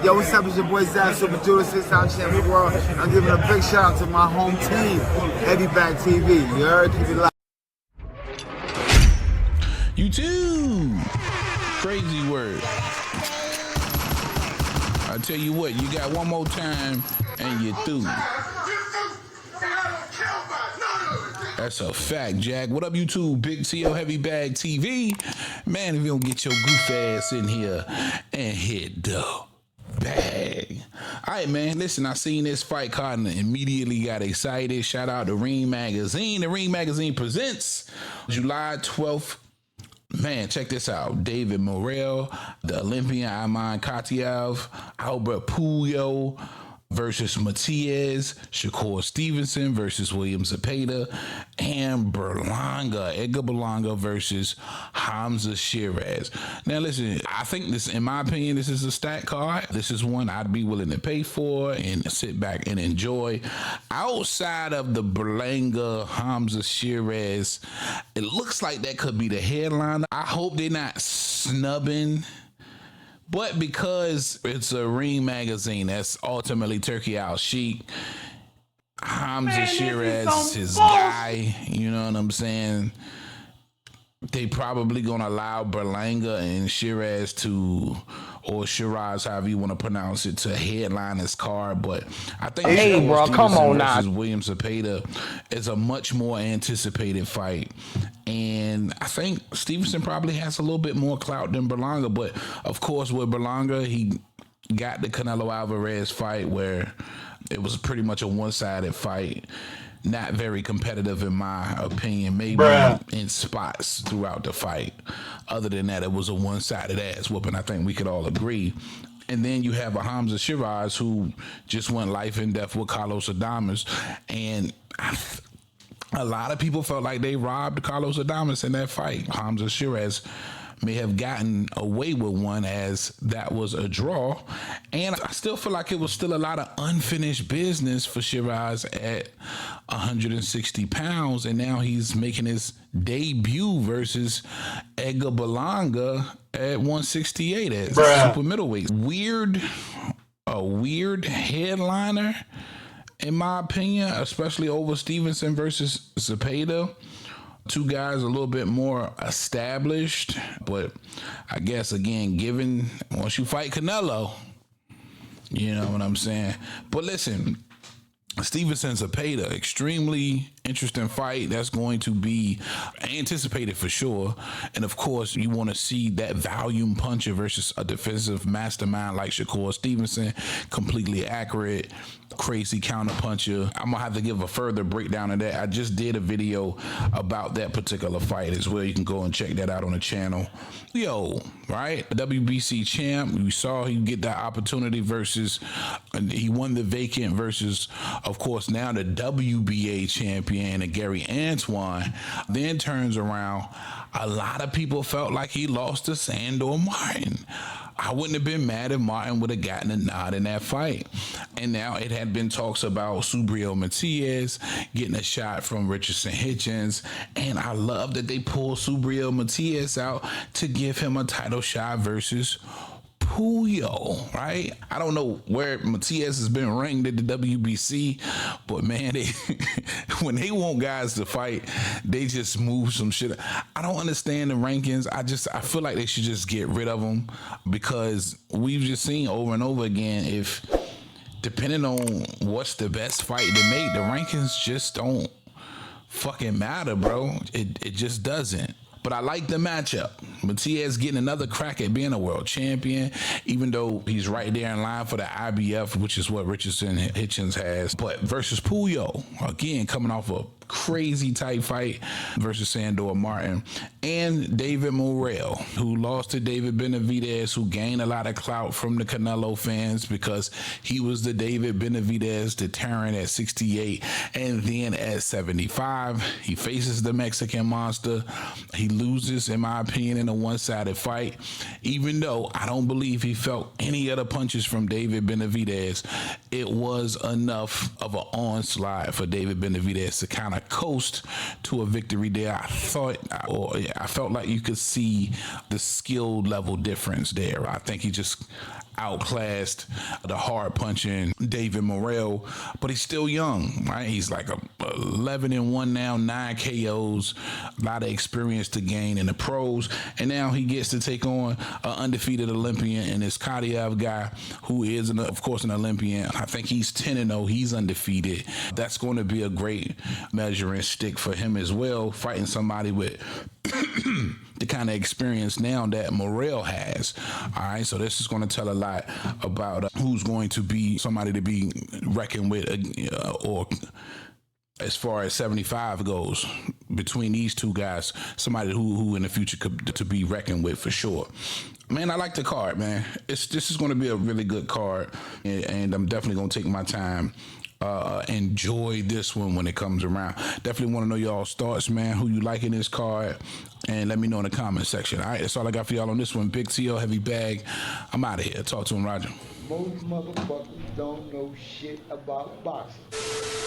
Yo, what's up? It's your boy Zach, Super Judah, 6-time champion of the world. I'm giving a big shout out to my home team, Heavy Bag TV. You heard? Keep it live. YouTube. Crazy word. I tell you what, you got one more time and you're through. That's a fact, Jack. What up, YouTube? Big T.O. Heavy Bag TV. Man, if you don't get your goof ass in here and hit the bag. All right, man. Listen, I seen this fight card and immediately got excited. Shout out to Ring Magazine. The Ring Magazine presents July 12th. Man, check this out. David Morel, the Olympian Iman Katiev, Albert Puyo versus Matias, Shakur Stevenson versus William Zepeda, and Berlanga, Edgar Berlanga versus Hamza Shiraz. Now listen, I think this, in my opinion, this is a stat card. This is one I'd be willing to pay for and sit back and enjoy. Outside of the Berlanga, Hamza Shiraz, it looks like that could be the headliner. I hope they're not snubbing. But because it's a Ring Magazine, that's ultimately Turkey Al Sheik, Hamza Shiraz is his guy, you know what I'm saying? They probably gonna allow Berlanga and Shiraz to, or Shiraz, however you want to pronounce it, to headline his card. But I think hey, bro, come on now. William Zepeda is a much more anticipated fight. And I think Stevenson probably has a little bit more clout than Berlanga. But of course, with Berlanga, he got the Canelo Alvarez fight where it was pretty much a one-sided fight. Not very competitive in my opinion, maybe in spots throughout the fight. Other than that, it was a one-sided ass whooping. I think we could all agree. And then you have a Hamza Shiraz who just went life and death with Carlos Adames. And a lot of people felt like they robbed Carlos Adames in that fight. Hamza Shiraz may have gotten away with one as that was a draw. And I still feel like it was still a lot of unfinished business for Shiraz at 160 pounds. And now he's making his debut versus Edgar Berlanga at 168 as super middleweight. A weird headliner, in my opinion, especially over Stevenson versus Zepeda. Two guys a little bit more established, but I guess, again, given once you fight Canelo, you know what I'm saying? But listen, Stevenson Zepeda, extremely interesting fight. That's going to be anticipated for sure. And of course, you want to see that volume puncher versus a defensive mastermind like Shakur Stevenson, completely accurate, crazy counter puncher. I'm gonna have to give a further breakdown of that. I just did a video about that particular fight as well. You can go and check that out on the channel. Yo, right? WBC champ. We saw he get that opportunity versus, he won the vacant versus, of course, now the WBA champion, Gary Antoine. Then turns around. A lot of people felt like he lost to Sandor Martin. I wouldn't have been mad if Martin would have gotten a nod in that fight. And now it had been talks about Subriel Matias getting a shot from Richardson Hitchens. And I love that they pulled Subriel Matias out to give him a title shot versus Puyo, right? I don't know where Matias has been ranked at the WBC, but man, when they want guys to fight, they just move some shit. I don't understand the rankings. I feel like they should just get rid of them, because we've just seen over and over again, if depending on what's the best fight to make, the rankings just don't fucking matter, bro. It just doesn't. But I like the matchup. Matias getting another crack at being a world champion, even though he's right there in line for the IBF, which is what Richardson Hitchens has. But versus Puyo, again, coming off a crazy tight fight versus Sandor Martin. And David Morel, who lost to David Benavidez, who gained a lot of clout from the Canelo fans because he was the David Benavidez deterrent at 68, and then at 75, he faces the Mexican monster. He loses, in my opinion, in a one-sided fight, even though I don't believe he felt any other punches from David Benavidez. It was enough of an onslaught for David Benavidez to kind of coast to a victory there. I felt like you could see the skill level difference there. I think he just outclassed the hard punching David Morel, but he's still young, right? He's like 11-1 now, 9 KOs, a lot of experience to gain in the pros, and now he gets to take on an undefeated Olympian and this Kadyrov guy who is, of course, an Olympian. I think he's 10-0. He's undefeated. That's going to be a great measuring stick for him as well, fighting somebody with the kind of experience now that Morel has. All right, so this is going to tell a lot about who's going to be somebody to be reckoned with, or as far as 75 goes, between these two guys, somebody who in the future could to be reckoned with for sure. Man, I like the card, man. This is going to be a really good card, and I'm definitely going to take my time. Enjoy this one when it comes around. Definitely want to know y'all's thoughts, man. Who you like in this card, and let me know in the comment section. All right, that's all I got for y'all on this one. Big TL, heavy bag. I'm out of here. Talk to him, Roger. Most motherfuckers don't know shit about boxing.